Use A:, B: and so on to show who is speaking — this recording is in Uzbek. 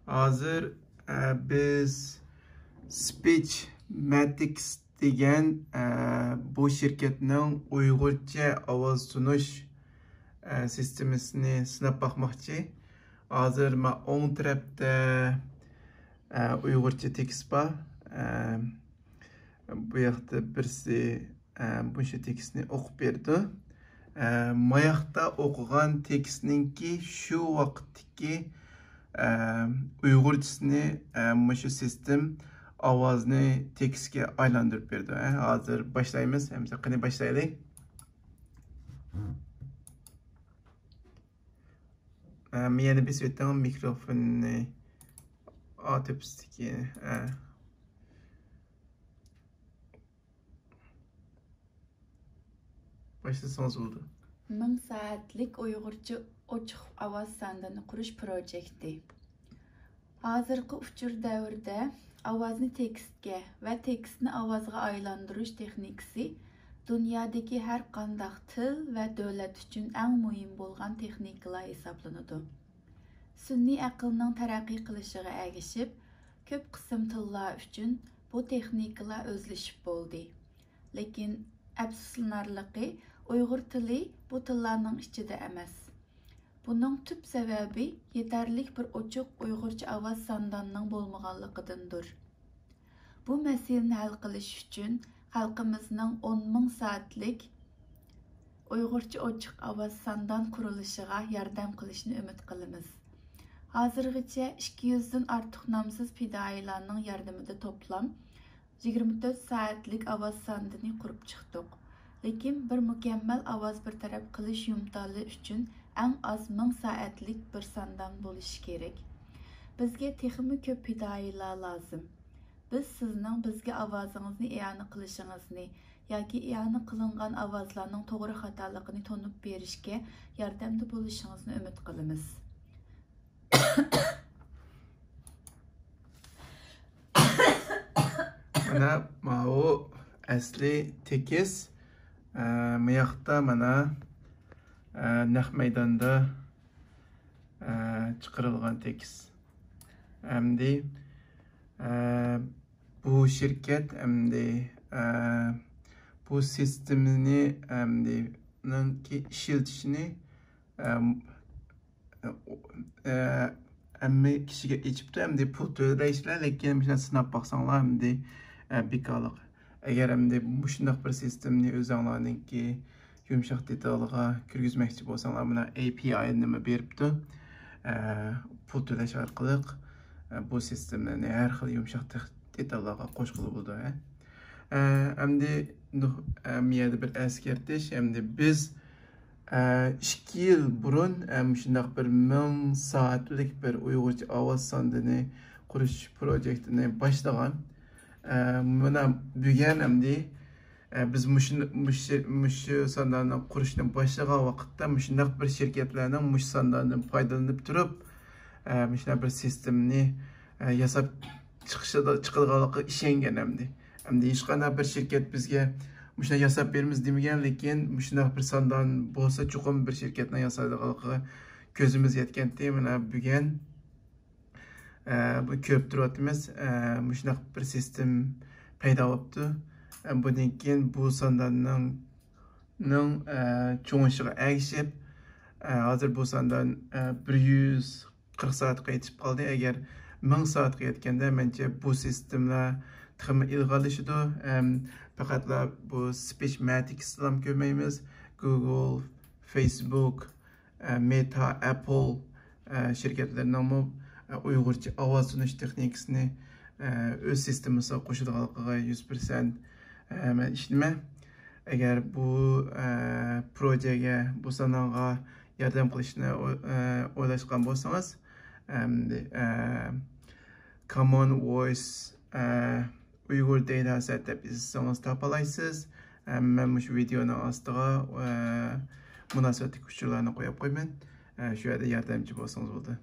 A: Hazır biz Speechmatics degan bu şirketning Uyg'urcha ovoz sunush sistemasini sinab bakmoqchi. Hazır men o'ng tarafda Uyg'urcha tekst bor. Bu yoqda birisi bu tekstni o'qib berdi. Bu yoqda o'qigan tekstninki shu vaqtdagi Uyg'urchasini shu sistem ovozni tekstga aylantirib berdi. Hozir boshlaymiz. Hamza qani boshlaylik. Meni besvetdan mikrofonni otibstiki. Başlasanız oldu.
B: 1000 saatlik Uyg'urcha ochiq ovoz sandini qurish projekti. Hozirgi uchur davrda ovozni tekstga va tekstni ovozga aylantirish texnikasi dunyodagi har qanday til va davlat uchun eng muhim bo'lgan texnikalar hisoblanadi. Sun'iy aqlning taraqqiy qilishiga ergashib, ko'p qism tillar uchun bu texnikalar o'zlashib bo'ldi. Lekin afsuslanarligi Uyg'ur tili bu tillarning ichida emas. Bunun tüp sebebi yeterlik bir ochiq Uyg'urcha ovoz sondonining bo'lmaganligidandir. Bu masalani hal qilish uchun xalqimizning 10,000 saatlik Uyg'urcha ochiq ovoz sondon qurilishiga yordam qilishni umid qilamiz. Hozirgacha 200 dan ortiq nomsiz fidoyilarning yordamida toplam 24 saatlik ovoz sondini qurib chiqdik. Lekin bir mukammal ovoz bir taraf qilish imtihoni uchun eng az 1000 saatlik bir sondon bo'lishi kerak. Bizga texmi ko'p fidoyilar lozim. Biz sizning bizga ovozingizni i'ona qilishingizni yoki i'ona qilingan ovozlarning to'g'ri xatoligini tonib berishga yordamda bo'lishingizni umid qilamiz.
A: Mana bu asli tekst. Bu yoqda mana naq maydonda chiqarilgan tekst. Endi bu şirket bu sistemini işletishini kişiga ichibdi, pul to'layishlar, lekin shuni sinab baqsanglar bekorlik. Agar bu shunday bir sistemni o'zinglarningki yumshoq detaliga kirgizmoqchi bo'lsanglar, mana API nima beribdi. Pul to'lash orqali bu sistemni har xil yumshoq detallarga qo'shqili bo'ldi. Endi miyada bir eskartish, biz 2 yil burun shunday bir 1000 saatlik bir Uyg'urcha ovoz sondini qurish projektini boshlagan. Buna bugun biz shu sondonni qurishni boshlagan vaqtda shunday bir shirkatlarning shu sondondan foydalanib turib, shunday bir sistemni yasab chiqilganligiga ishongan. Hech qanday bir shirkat bizga shuni yasab beramiz demagan, lekin shunday bir sondon bo'lsa, chuqur bir shirkatning yasaganligiga ko'zimiz yetgandi. Mana bugun bu ko'p turyapmiz. Shunday bir sistem paydo bo'libdi. Bundan keyin bu sondonning cho'ng'ishiga ergashib, hozir bu sondon 140 soatga yetib qoldi. Agar 1000 soatga yetganda, menimcha bu sistemlar tixmi ilg'orlashadi. Faqat bu Speechmatics ham ko'rmaymiz. Google, Facebook, Meta, Apple shirkatlarining Uyg'urcha ovoz sunish texnikasini o'z sistemasiga qo'shilganligiga 100% men ishonaman. Agar bu projega, bu sondonga yordam qilishni o'ylashgan bo'lsangiz, Common Voice Uyghur Dataset deb izlasangiz topalaysiz. Men shu videoning ostiga munosabatli uchurlarni qo'yib qo'yman. Shu yerda yordamchi bo'lsangiz bo'ldi.